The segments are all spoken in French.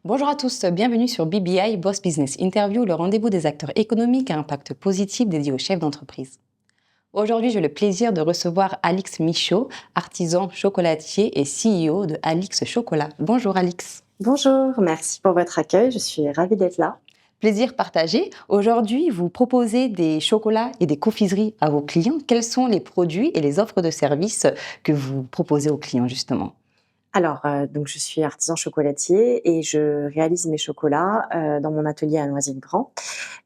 Bonjour à tous, bienvenue sur BBI Boss Business Interview, le rendez-vous des acteurs économiques à impact positif dédié aux chefs d'entreprise. Aujourd'hui, j'ai le plaisir de recevoir Alix Michaud, artisan chocolatier et CEO de Alix Chocolat. Bonjour Alix. Bonjour, merci pour votre accueil, je suis ravie d'être là. Plaisir partagé. Aujourd'hui, vous proposez des chocolats et des confiseries à vos clients. Quels sont les produits et les offres de services que vous proposez aux clients justement? Donc je suis artisan chocolatier et je réalise mes chocolats, dans mon atelier à Noisy-le-Grand.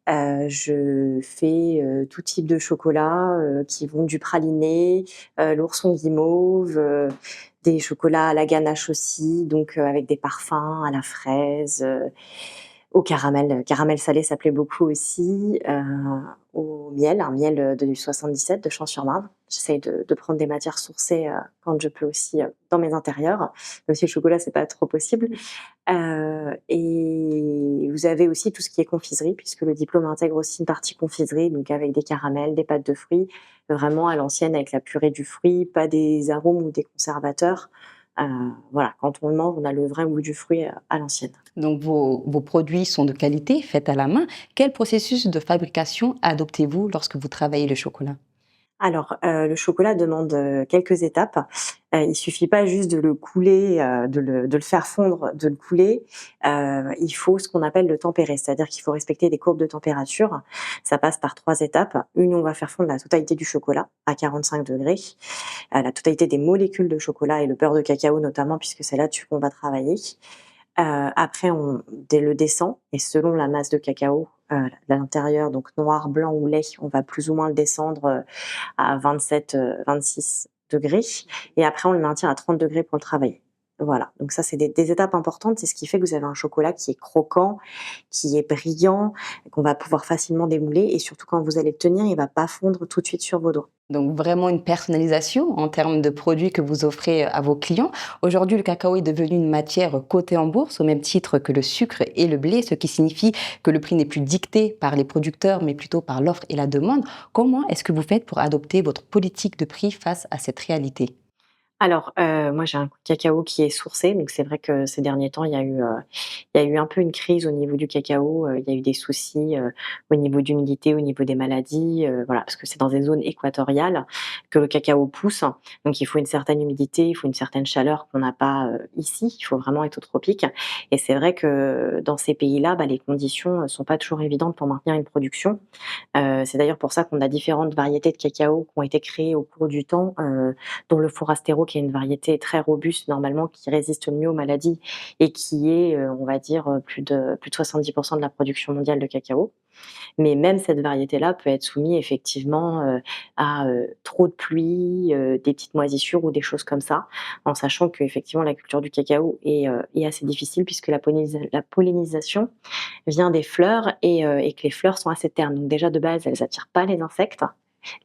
Je fais, tout type de chocolat, qui vont du praliné, l'ourson guimauve, des chocolats à la ganache aussi, donc avec des parfums à la fraise, au caramel, caramel salé, ça plaît beaucoup aussi, au miel, un miel, du 77 de Champs-sur-Marne. J'essaye de prendre des matières sourcées, quand je peux aussi, dans mes intérieurs, même si le chocolat, c'est pas trop possible. Et vous avez aussi tout ce qui est confiserie, puisque le diplôme intègre aussi une partie confiserie, donc avec des caramels, des pâtes de fruits, vraiment à l'ancienne avec la purée du fruit, pas des arômes ou des conservateurs. Voilà, quand on le mange, on a le vrai goût du fruit, à l'ancienne. Donc vos produits sont de qualité, faits à la main. Quel processus de fabrication adoptez-vous lorsque vous travaillez le chocolat? Le chocolat demande, quelques étapes. Il suffit pas juste de le couler, de le faire fondre, de le couler. Il faut ce qu'on appelle le tempérer, c'est-à-dire qu'il faut respecter des courbes de température. Ça passe par 3 étapes. Une, on va faire fondre la totalité du chocolat à 45°, la totalité des molécules de chocolat et le beurre de cacao notamment, puisque c'est là-dessus qu'on va travailler. Après on le descend et selon la masse de cacao, à l'intérieur, donc noir, blanc ou lait, on va plus ou moins le descendre, à 27, 26°, et après on le maintient à 30° pour le travailler. Voilà, donc ça c'est des étapes importantes, c'est ce qui fait que vous avez un chocolat qui est croquant, qui est brillant, qu'on va pouvoir facilement démouler, et surtout quand vous allez le tenir, il va pas fondre tout de suite sur vos doigts. Donc vraiment une personnalisation en termes de produits que vous offrez à vos clients. Aujourd'hui, le cacao est devenu une matière cotée en bourse au même titre que le sucre et le blé, ce qui signifie que le prix n'est plus dicté par les producteurs, mais plutôt par l'offre et la demande. Comment est-ce que vous faites pour adopter votre politique de prix face à cette réalité? Moi, j'ai un cacao qui est sourcé, donc c'est vrai que ces derniers temps, il y a eu un peu une crise au niveau du cacao, il y a eu des soucis, au niveau d'humidité, au niveau des maladies, voilà, parce que c'est dans des zones équatoriales que le cacao pousse. Donc il faut une certaine humidité, il faut une certaine chaleur qu'on n'a pas, ici. Il faut vraiment être au tropique, et c'est vrai que dans ces pays-là, les conditions, sont pas toujours évidentes pour maintenir une production. C'est d'ailleurs pour ça qu'on a différentes variétés de cacao qui ont été créées au cours du temps, dont le Forastero, qui est une variété très robuste normalement, qui résiste le mieux aux maladies et qui est, on va dire, plus de 70 de la production mondiale de cacao. Mais même cette variété-là peut être soumise effectivement, à, trop de pluie, des petites moisissures ou des choses comme ça, en sachant qu'effectivement la culture du cacao est assez difficile, puisque la pollinisation vient des fleurs, et que les fleurs sont assez ternes. Donc déjà de base, elles attirent pas les insectes,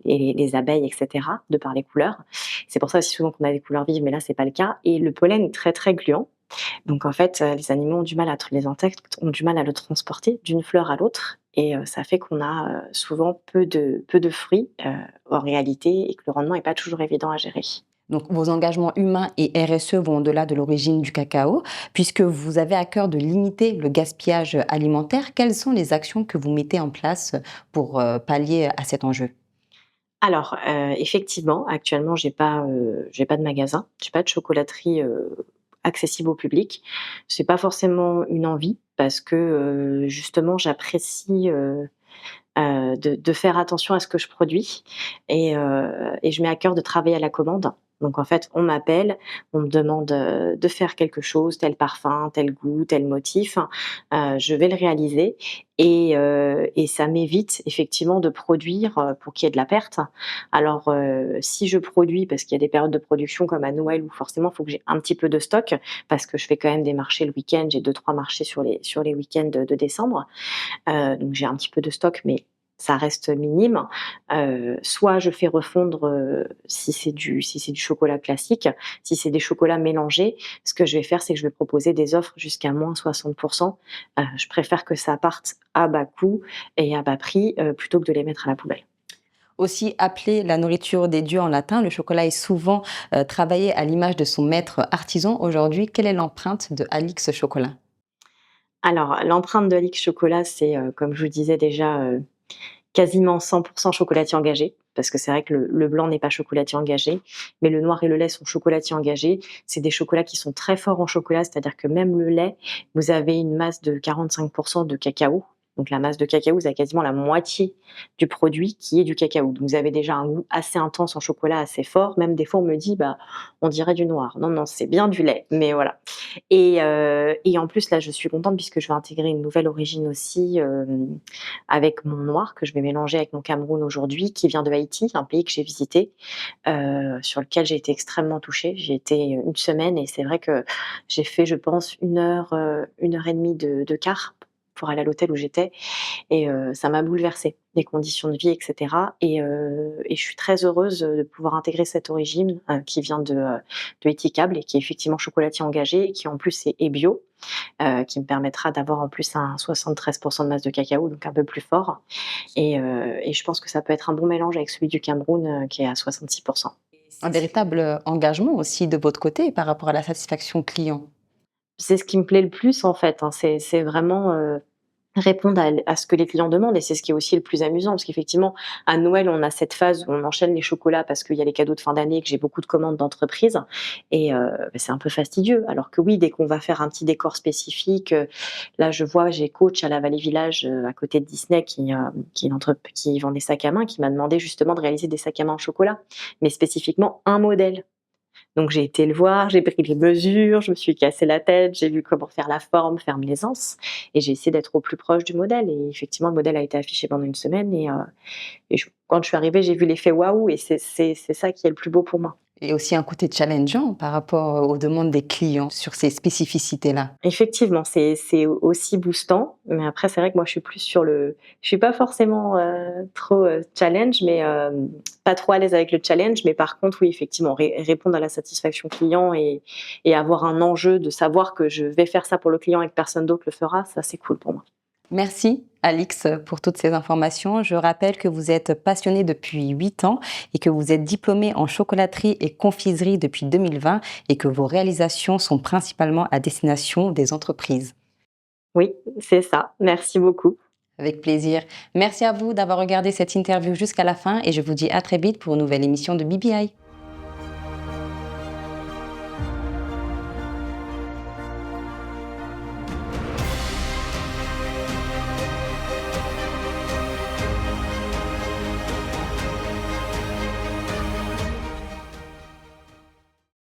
les abeilles, et cetera, de par les couleurs. C'est pour ça aussi souvent qu'on a des couleurs vives, mais là c'est pas le cas, et le pollen est très, très gluant. Donc en fait, les animaux ont du mal les insectes ont du mal à le transporter d'une fleur à l'autre, et ça fait qu'on a, souvent peu de fruits, en réalité, et que le rendement est pas toujours évident à gérer. Donc, vos engagements humains et RSE vont au-delà de l'origine du cacao, puisque vous avez à cœur de limiter le gaspillage alimentaire. Quelles sont les actions que vous mettez en place pour pallier à cet enjeu? Effectivement, actuellement, j'ai pas de magasin, j'ai pas de chocolaterie, accessible au public. C'est pas forcément une envie, parce que, justement, j'apprécie, de faire attention à ce que je produis, et je mets à cœur de travailler à la commande. Donc en fait, on m'appelle, on me demande, de faire quelque chose, tel parfum, tel goût, tel motif. Je vais le réaliser, et ça m'évite effectivement de produire, pour qu'il y ait de la perte. Si je produis, parce qu'il y a des périodes de production comme à Noël où forcément il faut que j'ai un petit peu de stock, parce que je fais quand même des marchés le week-end, j'ai 2-3 marchés sur les week-ends de décembre. Donc j'ai un petit peu de stock, mais ça reste minime. Soit je fais refondre, si c'est du chocolat classique. Si c'est des chocolats mélangés, ce que je vais faire, c'est que je vais proposer des offres jusqu'à moins 60. Je préfère que ça parte à bas coût et à bas prix, plutôt que de les mettre à la poubelle. Aussi appelé la nourriture des dieux en latin, le chocolat est souvent travaillé à l'image de son maître artisan. Aujourd'hui, quelle est l'empreinte de Alix Chocolat? Alors, l'empreinte de Alix Chocolat, c'est, comme je vous disais déjà, quasiment 100 chocolatier engagé, parce que c'est vrai que le blanc n'est pas chocolatier engagé, mais le noir et le lait sont chocolatiers engagés. C'est des chocolats qui sont très forts en chocolat, c'est-à-dire que même le lait, vous avez une masse de 45 de cacao. Donc la masse de cacao, vous avez quasiment la moitié du produit qui est du cacao. Donc vous avez déjà un goût assez intense en chocolat, assez fort. Même des fois, on me dit: «Bah, on dirait du noir». Non, non, c'est bien du lait, mais voilà. Et en plus, là, je suis contente puisque je vais intégrer une nouvelle origine aussi, avec mon noir que je vais mélanger avec mon Cameroun aujourd'hui, qui vient de Haïti, un pays que j'ai visité, sur lequel j'ai été extrêmement touchée. J'y ai été une semaine et c'est vrai que j'ai fait, je pense, 1 heure et demie de car pour aller à l'hôtel où j'étais et ça m'a bouleversée, les conditions de vie et cetera et je suis très heureuse, de pouvoir intégrer cette origine, qui vient de Etikable et qui est effectivement chocolatier engagé et qui en plus est bio, qui me permettra d'avoir en plus un 73 de masse de cacao, donc un peu plus fort et je pense que ça peut être un bon mélange avec celui du Cameroun, qui est à 66. Un véritable engagement aussi de votre côté par rapport à la satisfaction client. C'est ce qui me plaît le plus en fait, hein, c'est vraiment, répondre à ce que les clients demandent et c'est ce qui est aussi le plus amusant parce qu'effectivement, à Noël, on a cette phase où on enchaîne les chocolats parce qu'il y a les cadeaux de fin d'année et que j'ai beaucoup de commandes d'entreprises et c'est un peu fastidieux. Alors que oui, dès qu'on va faire un petit décor spécifique, là, je vois, j'ai Coach à la Vallée Village, à côté de Disney qui est une qui vend des sacs à main, qui m'a demandé justement de réaliser des sacs à main en chocolat, mais spécifiquement un modèle. Donc j'ai été le voir, j'ai pris les mesures, je me suis cassé la tête, j'ai vu comment faire la forme, faire l'aisance et j'ai essayé d'être au plus proche du modèle et effectivement le modèle a été affiché pendant une semaine et quand je suis arrivée, j'ai vu l'effet waouh et c'est ça qui est le plus beau pour moi. Et aussi un côté challengeant par rapport aux demandes des clients sur ces spécificités-là. Effectivement, c'est aussi boostant, mais après c'est vrai que moi je suis plus sur je suis pas forcément, trop, challenge, mais pas trop à l'aise avec le challenge, mais par contre oui effectivement répondre à la satisfaction client et avoir un enjeu de savoir que je vais faire ça pour le client et que personne d'autre le fera, ça c'est cool pour moi. Merci Alix pour toutes ces informations. Je rappelle que vous êtes passionnée depuis 8 ans et que vous êtes diplômée en chocolaterie et confiserie depuis 2020 et que vos réalisations sont principalement à destination des entreprises. Oui, c'est ça. Merci beaucoup. Avec plaisir. Merci à vous d'avoir regardé cette interview jusqu'à la fin et je vous dis à très vite pour une nouvelle émission de BBI.